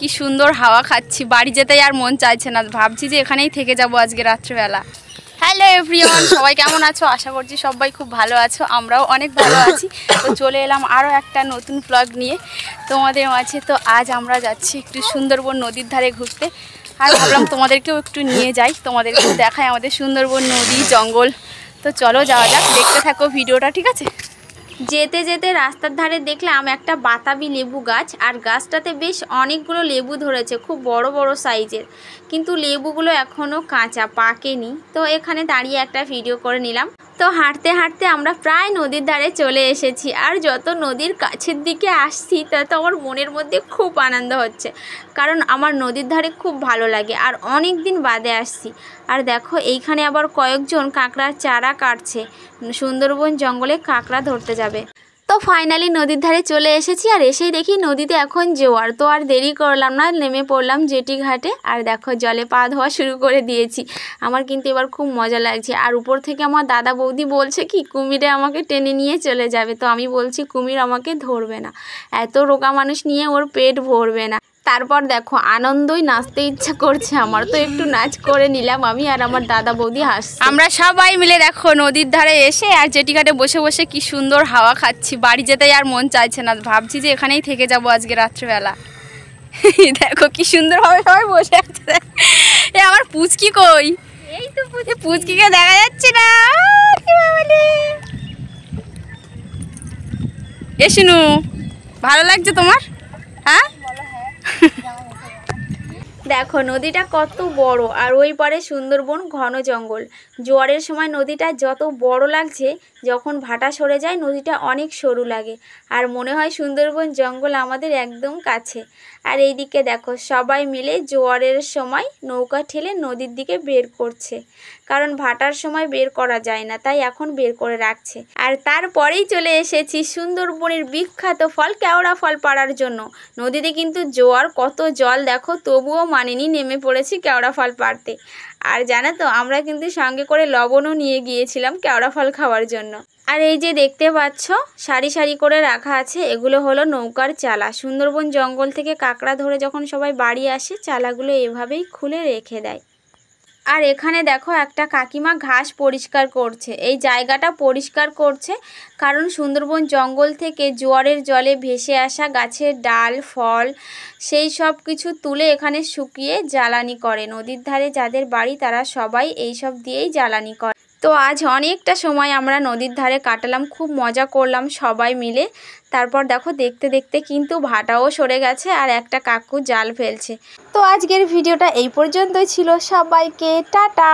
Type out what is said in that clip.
কি সুন্দর হাওয়া খাচ্ছি, বাড়ি যেতে আর মন চাইছে না, ভাবছি যে এখানেই থেকে যাব আজকে রাত্রিবেলা। হ্যালো এভরিওয়ান, সবাই কেমন আছো? আশা করছি সবাই খুব ভালো আছো, আমরাও অনেক ভালো আছি। তো চলে এলাম আরও একটা নতুন ব্লগ নিয়ে তোমাদের মাঝে। তো আজ আমরা যাচ্ছি একটু সুন্দরবন নদীর ধারে ঘুরতে, আর ভাবলাম তোমাদেরকেও একটু নিয়ে যাই, তোমাদেরকেও দেখায় আমাদের সুন্দরবন নদী জঙ্গল। তো চলো যাওয়া যাক, দেখতে থাকো ভিডিওটা, ঠিক আছে? যেতে যেতে রাস্তার ধারে দেখলাম একটা বাতাবি লেবু গাছ, আর গাছটাতে বেশ অনেকগুলো লেবু ধরেছে, খুব বড় বড় সাইজের, কিন্তু লেবুগুলো এখনও কাঁচা, পাকেনি। তো এখানে দাঁড়িয়ে একটা ভিডিও করে নিলাম। তো হাঁটতে হাঁটতে আমরা প্রায় নদীর ধারে চলে এসেছি, আর যত নদীর কাছের দিকে আসছি তত আমার মনের মধ্যে খুব আনন্দ হচ্ছে, কারণ আমার নদীর ধারে খুব ভালো লাগে আর অনেক দিন বাদে আসছি। আর দেখো এইখানে আবার কয়েকজন কাঁকড়ার চারা কাটছে, সুন্দরবন জঙ্গলে কাঁকড়া ধরতে যাবে। তো ফাইনালি নদীর ধারে চলে এসেছি, আর এসেই দেখি নদীতে এখন জোয়ার। তো আর দেরি করলাম না, নেমে পড়লাম জেটি ঘাটে, আর দেখো জলে পা ধোয়া শুরু করে দিয়েছি। আমার কিন্তু এবার খুব মজা লাগছে। আর উপর থেকে আমার দাদা বৌদি বলছে কি কুমিরে আমাকে টেনে নিয়ে চলে যাবে। তো আমি বলছি কুমির আমাকে ধরবে না, এত রোগা মানুষ নিয়ে ওর পেট ভরবে না। তারপর দেখো আনন্দই নাচতে ইচ্ছা করছে আমার, তো একটু নাচ করে নিলাম আমি আর আমার দাদা বৌদি হাসছে। আমরা সবাই মিলে দেখো নদীর ধারে এসে আর জেটি ঘাটে বসে বসে কি সুন্দর হাওয়া খাচ্ছি, বাড়ি যেতে আর মন চাইছে না, ভাবছি যে এখানেই থেকে যাব আজকে রাত্রিবেলা। দেখো কি সুন্দরভাবে সবাই বসে আছে। এ আমার পুচকি কই? এই তো পুচকিকে দেখা যাচ্ছে না। এ শুনু, ভালো লাগছে তোমার? হ্যাঁ দেখো নদীটা কত বড়, আর ওই পারে সুন্দরবন ঘন জঙ্গল। জোয়ারের সময় নদীটা যত বড় লাগছে, যখন ভাটা সরে যায় নদীটা অনেক সরু লাগে, আর মনে হয় সুন্দরবন জঙ্গল আমাদের একদম কাছে। আর এইদিকে দেখো সবাই মিলে জোয়ারের সময় নৌকা ঠেলে নদীর দিকে বের করছে, কারণ ভাটার সময় বের করা যায় না, তাই এখন বের করে রাখছে। আর তারপরেই চলে এসেছি সুন্দরবনের বিখ্যাত ফল কেওড়া ফল পাড়ার জন্য। নদীতে কিন্তু জোয়ার, কত জল দেখো, তবুও মানিনি, নেমে পড়েছি কেওড়া ফল পাড়তে। আর জানো তো আমরা কিন্তু সঙ্গে করে লবণও নিয়ে গিয়েছিলাম কেওড়া ফল খাওয়ার জন্য। আর এই যে দেখতে পাচ্ছ সারি সারি করে রাখা আছে, এগুলো হলো নৌকার চালা। সুন্দরবন জঙ্গল থেকে কাঁকড়া ধরে যখন সবাই বাড়ি আসে, চালাগুলো এভাবেই খুলে রেখে দেয়। আর এখানে দেখো একটা কাকিমা ঘাস পরিষ্কার করছে, এই জায়গাটা পরিষ্কার করছে কারণ সুন্দরবন জঙ্গল থেকে জোয়ারের জলে ভেসে আসা গাছের ডাল, ফল, সেই সব কিছু তুলে এখানে শুকিয়ে জ্বালানি করে। নদীর ধারে যাদের বাড়ি তারা সবাই এই সব দিয়েই জ্বালানি করে। তো আজ অনেকটা সময় আমরা নদীর ধারে কাটালাম, খুব মজা করলাম সবাই মিলে। তারপর দেখো দেখতে দেখতে কিন্তু ভাটাও সরে গেছে, আর একটা কাকু জাল ফেলছে। তো আজকের ভিডিওটা এই পর্যন্তই ছিল, সবাইকে টাটা।